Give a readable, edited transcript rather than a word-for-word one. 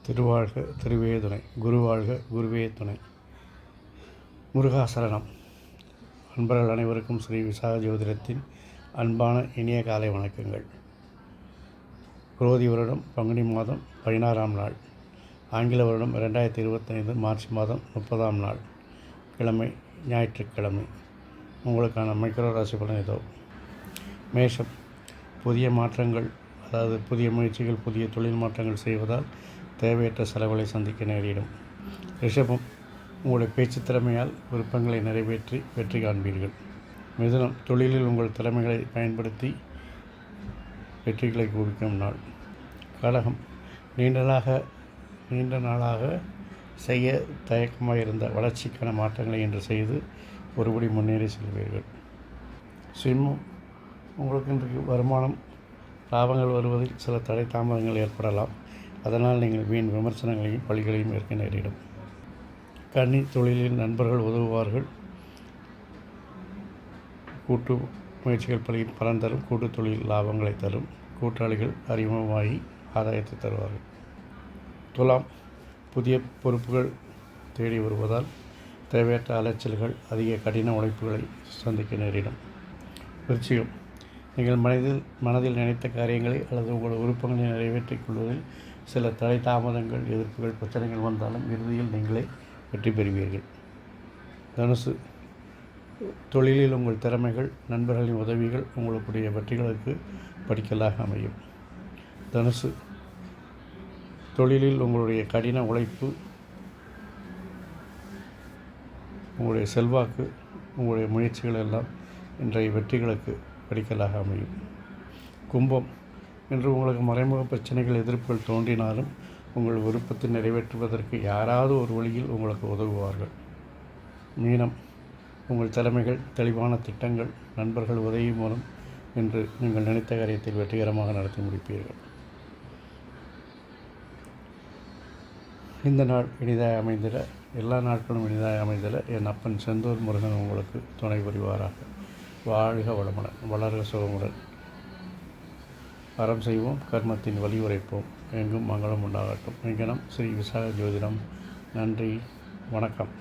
திருவாழ்க திருவே துணை, குருவாழ்க குருவே துணை. முருகாசரணம். அன்பர்கள் அனைவருக்கும் ஸ்ரீ விசாக ஜோதிடத்தின் அன்பான இனிய காலை வணக்கங்கள். குரோதி வருடம் பங்குனி மாதம் 16ஆம் நாள், ஆங்கில வருடம் 2025 மார்ச் மாதம் 30ஆம் நாள், கிழமை ஞாயிற்றுக்கிழமை. உங்களுக்கான மைக்ரோ ராசி பலன் இதோ. மேஷம். புதிய மாற்றங்கள், அதாவது புதிய முயற்சிகள், புதிய தொழில் மாற்றங்கள் செய்வதால் தேவையற்ற செலவுகளை சந்திக்க நேரிடும். ரிஷபம். உங்களுடைய பேச்சு திறமையால் விருப்பங்களை நிறைவேற்றி வெற்றி காண்பீர்கள். மிதுனம். தொழிலில் உங்கள் திறமைகளை பயன்படுத்தி வெற்றிகளை குவிக்கும் நாள். கடகம். நீண்ட நாளாக செய்ய தயக்கமாக இருந்த வளர்ச்சிக்கான மாற்றங்களை இன்று செய்து ஒருபடி முன்னேறி செல்வீர்கள். சிம்மம். உங்களுக்கு இன்றைக்கு வருமானம், லாபங்கள் வருவதில் சில தடை தாமதங்கள் ஏற்படலாம். அதனால் நீங்கள் வீண் விமர்சனங்களையும் பழிகளையும் ஏற்க நேரிடும். கன்னி. தொழிலில் நண்பர்கள் உதவுவார்கள். கூட்டு முயற்சிகள் பலன் தரும். கூட்டு தொழில் லாபங்களை தரும். கூட்டாளிகள் அறிமுகமாகி ஆதாயத்தை தருவார்கள். துலாம். புதிய பொறுப்புகள் தேடி வருவதால் தேவையற்ற அலைச்சல்கள், அதிக கடின உழைப்புகளை சந்திக்க நேரிடும். விருச்சிகம். நீங்கள் மனதில் நினைத்த காரியங்களை அல்லது உங்கள் விருப்பங்களை நிறைவேற்றிக் கொள்வதில் சில தடை தாமதங்கள், எதிர்ப்புகள், பிரச்சனைகள் வந்தாலும் இறுதியில் நீங்களே வெற்றி பெறுவீர்கள். தனுசு. தொழிலில் உங்கள் திறமைகள், நண்பர்களின் உதவிகள் உங்களுடைய வெற்றிகளுக்கு படிக்கலாக அமையும். தனுசு. தொழிலில் உங்களுடைய கடின உழைப்பு, உங்களுடைய செல்வாக்கு, உங்களுடைய முயற்சிகள் எல்லாம் இன்றைய வெற்றிகளுக்கு படிக்கலாக அமையும். கும்பம். இன்று உங்களுக்கு மறைமுக பிரச்சனைகள், எதிர்ப்புகள் தோன்றினாலும் உங்கள் விருப்பத்தை நிறைவேற்றுவதற்கு யாராவது ஒரு வழியில் உங்களுக்கு உதவுவார்கள். மீனம். உங்கள் திறமைகள், தெளிவான திட்டங்கள், நண்பர்கள் உதவி மூலம் இன்று நீங்கள் நினைத்த காரியத்தில் வெற்றிகரமாக நடத்தி முடிப்பீர்கள். இந்த நாள் இனிதாக அமைந்திட, எல்லா நாட்களும் இனிதாக அமைந்திட என் அப்பன் செந்தூர் முருகன் உங்களுக்கு துணை புரிவாராக. வாழ்க வளமுடன், வளர்க சுகமுடன். அறம் செய்வோம், கர்மத்தின் வழி உரைப்போம், எங்கும் மங்களம் உண்டாகட்டும். எங்கனம் ஸ்ரீ விசாக ஜோதிடம். நன்றி, வணக்கம்.